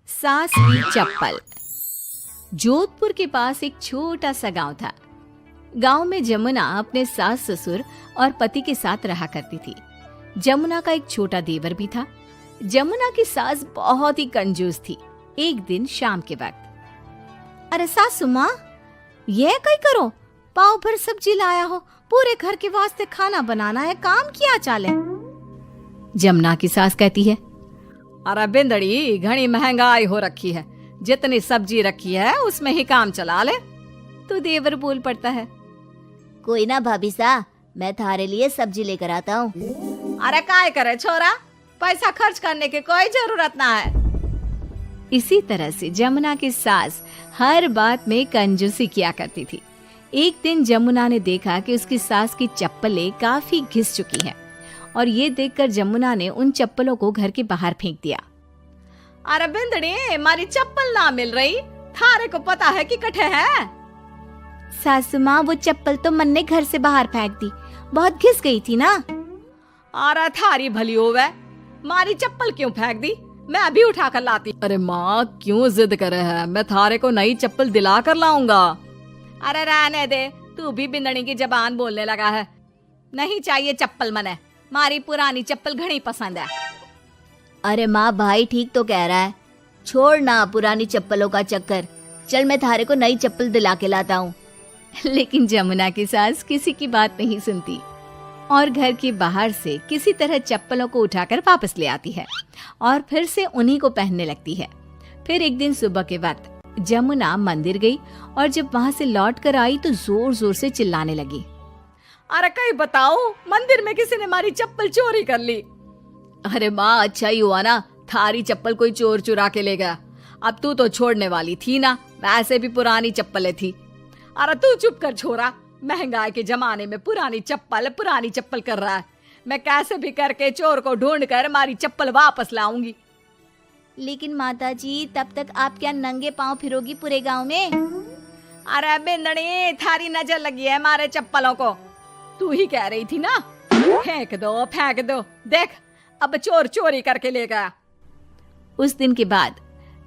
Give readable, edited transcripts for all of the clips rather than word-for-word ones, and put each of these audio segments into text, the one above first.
सास की चप्पल। जोधपुर के पास एक छोटा सा गांव था। गांव में जमुना अपने सास ससुर और पति के साथ रहा करती थी। जमुना का एक छोटा देवर भी था। जमुना की सास बहुत ही कंजूस थी। एक दिन शाम के वक्त, अरे सासू माँ, ये कई करो, पाव भर सब्जी लाया हो, पूरे घर के वास्ते खाना बनाना है, काम किया चाले। जमुना की सास कहती है, अरे बिंदड़ी, घनी महंगाई हो रखी है, जितनी सब्जी रखी है उसमें ही काम चला ले। तो देवर बोल पड़ता है, कोई ना भाभी सा, मैं थारे लिए सब्जी लेकर आता हूँ। अरे काय करे छोरा, पैसा खर्च करने की कोई जरूरत ना है। इसी तरह से जमुना की सास हर बात में कंजूसी किया करती थी। एक दिन जमुना ने देखा कि उसकी सास की चप्पलें काफी घिस चुकी हैं और ये देखकर जमुना ने उन चप्पलों को घर के बाहर फेंक दिया। अरे बिंदड़ी, मारी चप्पल ना मिल रही, थारे को पता है कि कठे है। सासू माँ, वो चप्पल तो मन ने घर से बाहर फेंक दी, बहुत घिस गई थी ना। अरे थारी भली होवे, मारी चप्पल क्यों फेंक दी, मैं अभी उठा कर लाती। अरे माँ, क्यों जिद करे है, मैं थारे को नई चप्पल दिला कर लाऊंगा। अरे रहने दे, तू भी बिंदड़ी की जबान बोलने लगा है। नहीं चाहिए चप्पल मने, मारी पुरानी चप्पल घनी पसंद है। अरे माँ, भाई ठीक तो कह रहा है, छोड़ ना पुरानी चप्पलों का चक्कर, चल मैं थारे को नई चप्पल दिला के लाता हूँ। लेकिन जमुना की सास किसी की बात नहीं सुनती और घर के बाहर से किसी तरह चप्पलों को उठाकर वापस ले आती है और फिर से उन्हीं को पहनने लगती है। फिर एक दिन सुबह के वक्त जमुना मंदिर गई और जब वहाँ से लौट कर आई तो जोर जोर से चिल्लाने लगी, अरे कहीं बताओ, मंदिर में किसी ने हमारी चप्पल चोरी कर ली। अरे माँ, अच्छा ही हुआ ना, थारी चप्पल कोई चोर चुरा के ले गया। अब तू तो छोड़ने वाली थी ना, वैसे भी पुरानी चप्पलें थी। अरे तू चुप कर छोरा, महंगाई के जमाने में पुरानी चप्पल कर रहा है। मैं कैसे भी करके चोर को ढूंढ कर हमारी चप्पल वापस लाऊंगी। लेकिन माता जी, तब तक आप क्या नंगे पांव फिरोगी पूरे गांव में? अरे बिंदड़ी, थारी नजर लगी है हमारे चप्पलों को, तू ही कह रही थी ना, फेंक दो, देख अब चोर चोरी करके ले गया। उस दिन के बाद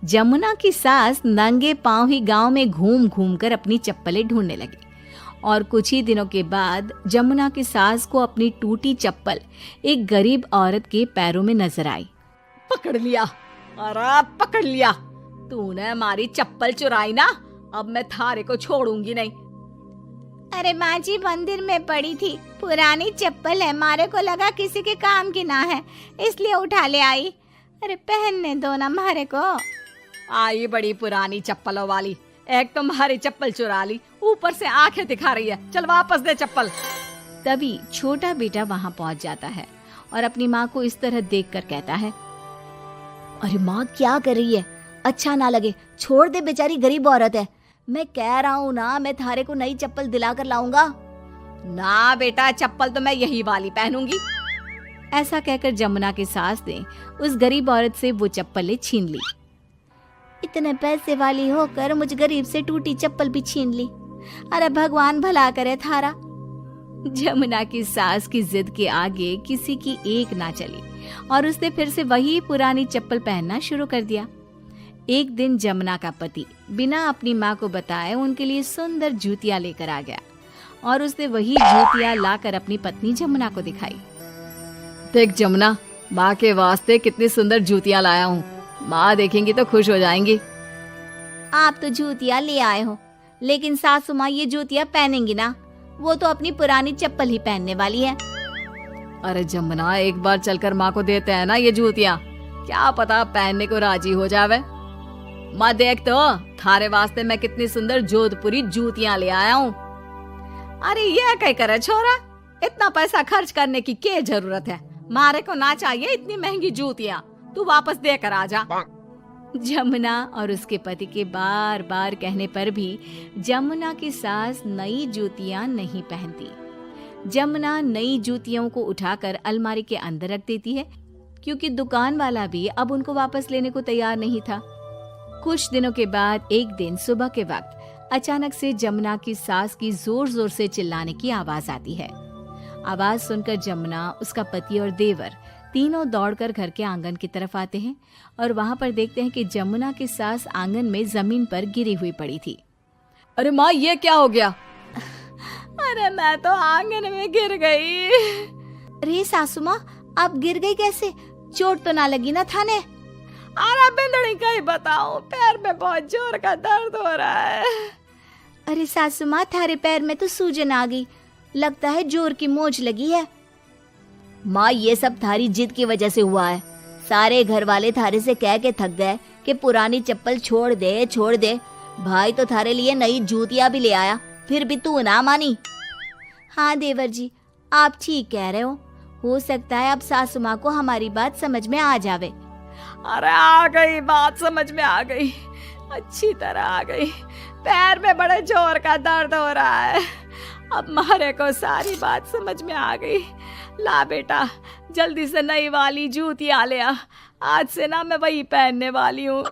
जमुना की सास नंगे पांव ही गांव में घूम घूम कर अपनी चप्पलें ढूंढने लगी और कुछ ही दिनों के बाद जमुना की सास को अपनी टूटी चप्पल एक गरीब औरत के पैरों में नजर आई। पकड़ लिया, अरे पकड़ लिया, तूने हमारी चप्पल चुराई ना, अब मैं थारे को छोड़ूंगी नहीं। अरे माँ जी, मंदिर में पड़ी थी, पुरानी चप्पल है, मारे को लगा किसी के काम की ना है, इसलिए उठा ले आई। अरे पहनने दो ना मारे को। आई बड़ी पुरानी चप्पलों वाली, एक तो हमारी चप्पल चुरा ली, ऊपर से आंखें दिखा रही है, चल वापस दे चप्पल। तभी छोटा बेटा वहां पहुंच जाता है और अपनी माँ को इस तरह देखकर कहता है, अरे माँ, क्या कर रही है, अच्छा ना लगे, छोड़ दे, बेचारी गरीब औरत है। मैं कह रहा हूँ ना, मैं थारे को नई चप्पल दिला कर लाऊंगा। ना बेटा, चप्पल तो मैं यही वाली पहनूंगी। ऐसा कहकर जमुना की सास ने उस गरीब औरत से वो चप्पलें छीन ली। इतने पैसे वाली होकर मुझ गरीब से टूटी चप्पल भी छीन ली। अरे भगवान भला करे थारा। जमुना की सास की जिद के आगे किसी की एक ना चली और उसने फिर से वही पुरानी चप्पल पहनना शुरू कर दिया। एक दिन जमुना का पति बिना अपनी माँ को बताए उनके लिए सुंदर जूतियां लेकर आ गया और उसने वही जूतियां लाकर अपनी पत्नी जमुना को दिखाई। देख जमुना, माँ के वास्ते कितनी सुंदर जूतियां लाया हूँ, माँ देखेंगी तो खुश हो जाएंगी। आप तो जूतियां ले आए हो, लेकिन सासू माँ ये जूतियां पहनेंगी ना, वो तो अपनी पुरानी चप्पल ही पहनने वाली है। अरे जमुना, एक बार चलकर माँ को देते हैं ना ये जूतियां, क्या पता पहनने को राजी हो जावे। माँ देख तो, थारे वास्ते मैं कितनी सुंदर जोधपुरी जूतियां ले आया हूँ। अरे ये कहीं करे छोरा, इतना पैसा खर्च करने की क्या जरूरत है, मारे को ना चाहिए इतनी महंगी जूतियां, तू वापस देकर आ जा। जमुना और उसके पति के बार बार कहने पर भी जमुना की सास नई जूतियां नहीं पहनती। जमुना नई जूतियों को उठाकर अलमारी के अंदर रख देती है क्योंकि दुकान वाला भी अब उनको वापस लेने को तैयार नहीं था। कुछ दिनों के बाद एक दिन सुबह के वक्त अचानक से जमुना की सास की जोर जोर से चिल्लाने की आवाज आती है। आवाज सुनकर जमुना, उसका पति और देवर तीनों दौड़कर घर के आंगन की तरफ आते हैं और वहां पर देखते हैं कि जमुना की सास आंगन में जमीन पर गिरी हुई पड़ी थी। अरे माँ, ये क्या हो गया? अरे मैं तो आंगन में गिर गई। अरे सासू माँ, आप गिर गई कैसे? चोट तो ना लगी ना थाने? अरे बिंदड़ी कहीं बताओ, पैर में बहुत जोर का दर्द हो रहा है। अरे सासू माँ, थारे पैर में तो सूजन आ गई, लगता है जोर की मोच लगी है। माँ, ये सब थारी जिद की वजह से हुआ है। सारे घर वाले थारे से कह के थक गए कि पुरानी चप्पल छोड़ दे छोड़ दे। भाई तो थारे लिए नई जूतियां भी ले आया, फिर भी तू ना मानी। हाँ देवर जी, आप ठीक कह रहे हो सकता है अब सासू माँ को हमारी बात समझ में आ जावे। अरे आ गई, बात समझ में आ गई, अच्छी तरह आ गई। पैर में बड़े जोर का दर्द हो रहा है। अब मारे को सारी बात समझ में आ गई। ला बेटा, जल्दी से नई वाली जूतियां ले आ, आज से ना मैं वही पहनने वाली हूँ।